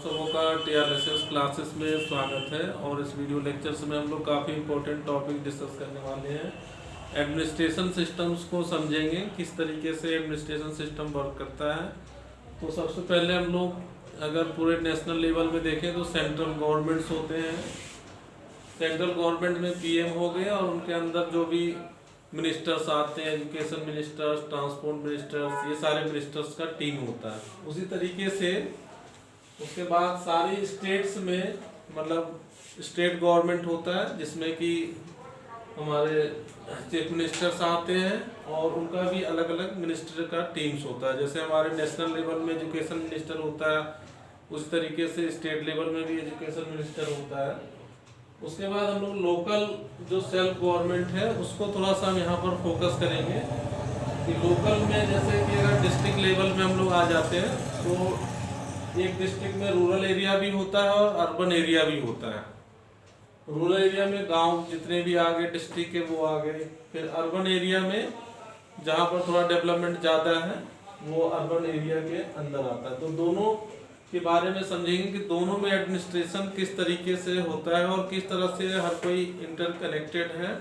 सबों का टीआरएसएस क्लासेस में स्वागत है। और इस वीडियो लेक्चर्स में हम लोग काफ़ी इंपॉर्टेंट टॉपिक डिस्कस करने वाले हैं। एडमिनिस्ट्रेशन सिस्टम्स को समझेंगे, किस तरीके से एडमिनिस्ट्रेशन सिस्टम वर्क करता है। तो सबसे पहले हम लोग अगर पूरे नेशनल लेवल में देखें तो सेंट्रल गवर्नमेंट्स होते हैं। सेंट्रल गवर्नमेंट में पीएम हो गए और उनके अंदर जो भी मिनिस्टर्स आते हैं, एजुकेशन मिनिस्टर्स, ट्रांसपोर्ट मिनिस्टर्स, ये सारे मिनिस्टर्स का टीम होता है। उसी तरीके से उसके बाद सारी स्टेट्स में मतलब स्टेट गवर्नमेंट होता है, जिसमें कि हमारे चीफ मिनिस्टर्स आते हैं और उनका भी अलग अलग मिनिस्टर का टीम्स होता है। जैसे हमारे नेशनल लेवल में एजुकेशन मिनिस्टर होता है, उस तरीके से स्टेट लेवल में भी एजुकेशन मिनिस्टर होता है। उसके बाद हम लोग लोकल जो सेल्फ गवर्नमेंट है उसको थोड़ा सा हम यहाँ पर फोकस करेंगे कि लोकल में जैसे कि अगर डिस्ट्रिक्ट लेवल में हम लोग आ जाते हैं तो एक डिस्ट्रिक्ट में रूरल एरिया भी होता है और अर्बन एरिया भी होता है। रूरल एरिया में गांव जितने भी आ गए डिस्ट्रिक्ट के वो आ गए। फिर अर्बन एरिया में जहाँ पर थोड़ा डेवलपमेंट ज़्यादा है वो अर्बन एरिया के अंदर आता है। तो दोनों के बारे में समझेंगे कि दोनों में एडमिनिस्ट्रेशन किस तरीके से होता है और किस तरह से हर कोई इंटरकनेक्टेड है।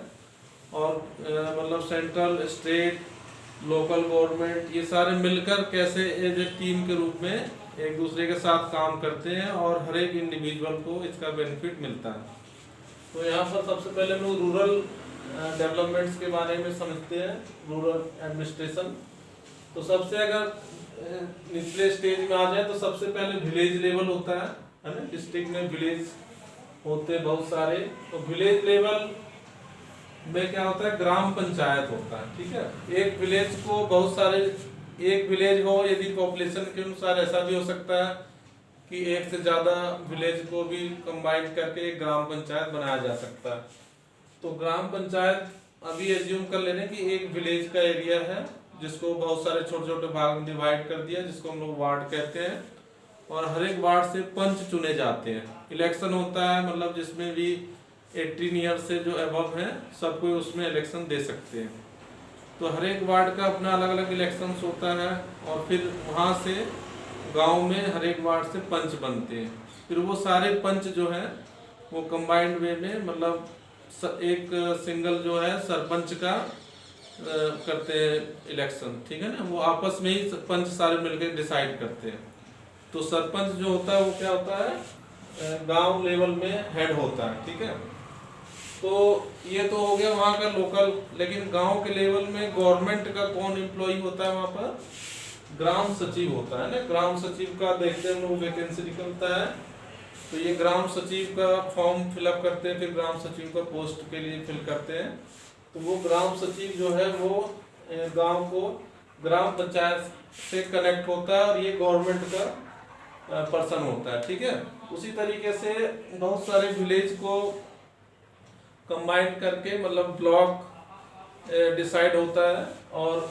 और मतलब सेंट्रल, स्टेट, लोकल गवर्नमेंट ये सारे मिलकर कैसे एज ए टीम के रूप में एक दूसरे के साथ काम करते हैं और हर एक इंडिविजुअल को इसका बेनिफिट मिलता है। तो यहाँ पर सबसे पहले हम लोग रूरल डेवलपमेंट्स के बारे में समझते हैं, रूरल एडमिनिस्ट्रेशन। तो सबसे अगर निचले स्टेज में आ जाए तो सबसे पहले विलेज लेवल होता है ना। डिस्ट्रिक्ट में विलेज होते हैं बहुत सारे। तो विलेज लेवल में क्या होता है, ग्राम पंचायत होता है। ठीक है, एक विलेज को बहुत सारे, एक विलेज हो यदि पॉपुलेशन के अनुसार ऐसा भी हो सकता है कि एक से ज़्यादा विलेज को भी कंबाइन करके एक ग्राम पंचायत बनाया जा सकता है। तो ग्राम पंचायत अभी एज्यूम कर लेने कि एक विलेज का एरिया है जिसको बहुत सारे छोटे छोटे भाग में डिवाइड कर दिया, जिसको हम लोग वार्ड कहते हैं। और हर एक वार्ड से पंच चुने जाते हैं। इलेक्शन होता है, मतलब जिसमें भी 18 ईयर से जो अबव हैं सब कोई उसमें इलेक्शन दे सकते हैं। तो हर एक वार्ड का अपना अलग अलग इलेक्शन होता है और फिर वहाँ से गांव में हर एक वार्ड से पंच बनते हैं। फिर वो सारे पंच जो है वो कंबाइंड वे में मतलब एक सिंगल जो है सरपंच का करते हैं इलेक्शन। ठीक है ना, वो आपस में ही पंच सारे मिलकर डिसाइड करते हैं। तो सरपंच जो होता है वो क्या होता है, गांव लेवल में हेड होता है। ठीक है, तो ये तो हो गया वहाँ का लोकल। लेकिन गांव के लेवल में गवर्नमेंट का कौन एम्प्लॉय होता है, वहाँ पर ग्राम सचिव होता है ना। ग्राम सचिव का देखते हैं हम लोग वैकेंसी निकलता है तो ये ग्राम सचिव का फॉर्म फिलअप करते हैं, फिर ग्राम सचिव का पोस्ट के लिए फिल करते हैं। तो वो ग्राम सचिव जो है वो गांव को ग्राम पंचायत से कनेक्ट होता है और ये गवर्नमेंट का पर्सन होता है। ठीक है, उसी तरीके से बहुत सारे विलेज को कंबाइन करके मतलब ब्लॉक डिसाइड होता है। और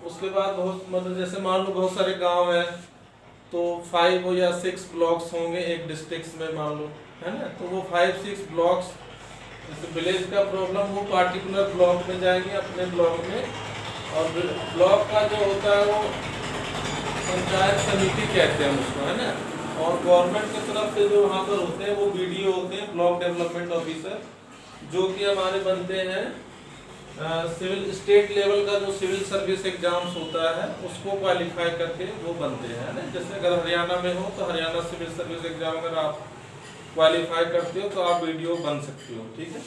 उसके बाद बहुत मतलब जैसे मान लो बहुत सारे गांव हैं तो 5 या 6 ब्लॉक्स होंगे एक डिस्ट्रिक्ट में मान लो, है ना। तो वो 5-6 ब्लॉक्स, जैसे विलेज का प्रॉब्लम वो पार्टिकुलर ब्लॉक में जाएंगे अपने ब्लॉक में। और ब्लॉक का जो होता है वो पंचायत समिति कहते हैं उसको, है ना। और गवर्नमेंट की तरफ से जो वहाँ पर होते हैं वो बीडीओ होते हैं, ब्लॉक डेवलपमेंट ऑफिसर, जो कि हमारे बनते हैं सिविल स्टेट लेवल का जो सिविल सर्विस एग्जाम्स होता है उसको क्वालिफाई करके वो बनते हैं ना। जैसे अगर हरियाणा में हो तो हरियाणा सिविल सर्विस एग्जाम अगर आप क्वालिफाई करते हो तो आप वीडियो बन सकते हो। ठीक है,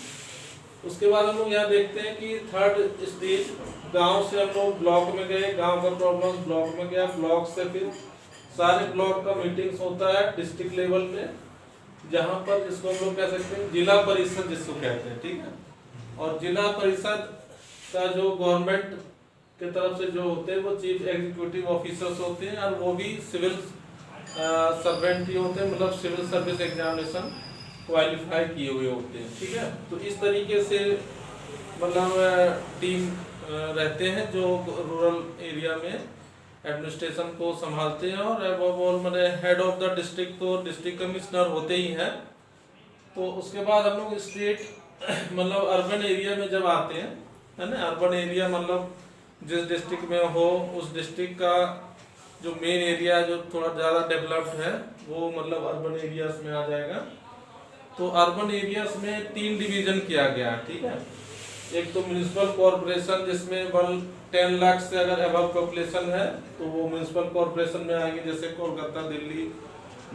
उसके बाद हम लोग यहाँ देखते हैं कि थर्ड स्टेज, गांव से हम लोग ब्लॉक में गए, गांव का प्रॉब्लम ब्लॉक में गया, ब्लॉक से फिर सारे ब्लॉक का मीटिंग्स होता है डिस्ट्रिक्ट लेवल में, जहाँ पर जिसको हम लोग कह सकते हैं जिला परिषद जिसको कहते हैं। ठीक है, और जिला परिषद का जो गवर्नमेंट के तरफ से जो होते हैं वो चीफ एग्जीक्यूटिव ऑफिसर्स होते हैं और वो भी सिविल सर्वेंट ही होते हैं, मतलब सिविल सर्विस एग्जामिनेशन क्वालिफाई किए हुए होते हैं। ठीक है, तो इस तरीके से मतलब टीम रहते हैं जो रूरल एरिया में एडमिनिस्ट्रेशन को संभालते हैं। और वो मैंने हेड ऑफ द डिस्ट्रिक्ट तो डिस्ट्रिक्ट कमिश्नर होते ही हैं। तो उसके बाद हम लोग स्टेट मतलब अर्बन एरिया में जब आते हैं, है ना। अर्बन एरिया मतलब जिस डिस्ट्रिक्ट में हो उस डिस्ट्रिक्ट का जो मेन एरिया जो थोड़ा ज़्यादा डेवलप्ड है वो मतलब अर्बन एरियाज में आ जाएगा। तो अर्बन एरियाज में 3 डिवीजन किया गया है, ठीक है। एक तो म्यूनिसिपल कॉरपोरेशन जिसमें 10 लाख से अगर अबव पॉपुलेशन है तो वो म्यूनिसिपल कॉरपोरेशन में आएंगे, जैसे कोलकाता, दिल्ली,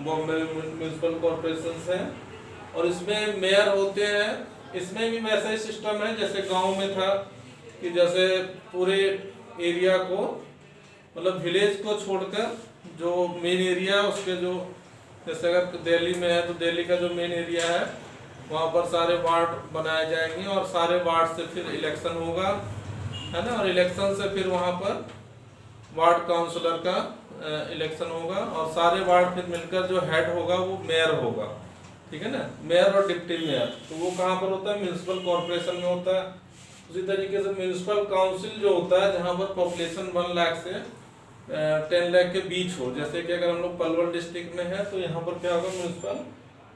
बॉम्बे म्यूनिसिपल कॉरपोरेशन है। और इसमें मेयर होते हैं। इसमें भी वैसा ही सिस्टम है जैसे गांव में था कि जैसे पूरे एरिया को मतलब विलेज को छोड़कर जो मेन एरिया उसके जो जैसे अगर दिल्ली में है तो दिल्ली का जो मेन एरिया है वहाँ पर सारे वार्ड बनाए जाएंगे और सारे वार्ड से फिर इलेक्शन होगा, है ना। और इलेक्शन से फिर वहाँ पर वार्ड काउंसलर का इलेक्शन होगा और सारे वार्ड फिर मिलकर जो हेड होगा वो मेयर होगा, ठीक है ना। मेयर और डिप्टी मेयर तो वो कहाँ पर होता है, म्यूनिसिपल कॉरपोरेशन में होता है। उसी तरीके से म्यूनिसिपल काउंसिल जो होता है जहाँ पर पॉपुलेशन 1 लाख से 10 लाख के बीच हो, जैसे कि अगर हम लोग पलवल डिस्ट्रिक्ट में है तो यहाँ पर क्या होगा, म्यूनिसिपल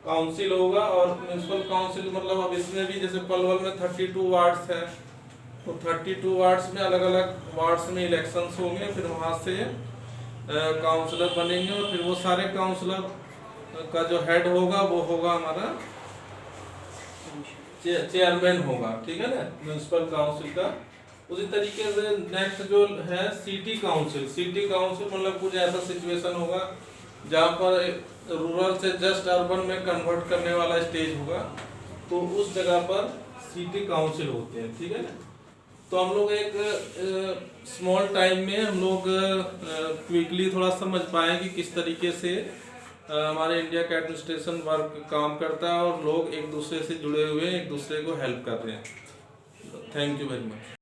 काउंसिल होगा। और म्यूनिसिपल काउंसिल मतलब अब इसमें भी जैसे पलवल में 32 वार्ड्स है तो 32 वार्ड्स में अलग अलग वार्ड्स में इलेक्शंस होंगे, फिर वहाँ से काउंसलर बनेंगे और फिर वो सारे काउंसलर का जो हेड होगा वो होगा हमारा चेयरमैन होगा, ठीक है ना, म्यूनिसिपल काउंसिल का। उसी तरीके से नेक्स्ट जो है सिटी काउंसिल। सिटी काउंसिल मतलब कुछ ऐसा सिचुएशन होगा जहाँ पर रूरल से जस्ट अर्बन में कन्वर्ट करने वाला स्टेज होगा तो उस जगह पर सिटी काउंसिल होते हैं, ठीक है ना। तो हम लोग एक स्मॉल टाइम में हम लोग क्विकली थोड़ा समझ पाए कि किस तरीके से हमारे इंडिया का एडमिनिस्ट्रेशन वर्क काम करता है और लोग एक दूसरे से जुड़े हुए एक दूसरे को हेल्प कर रहे हैं। Thank you very much.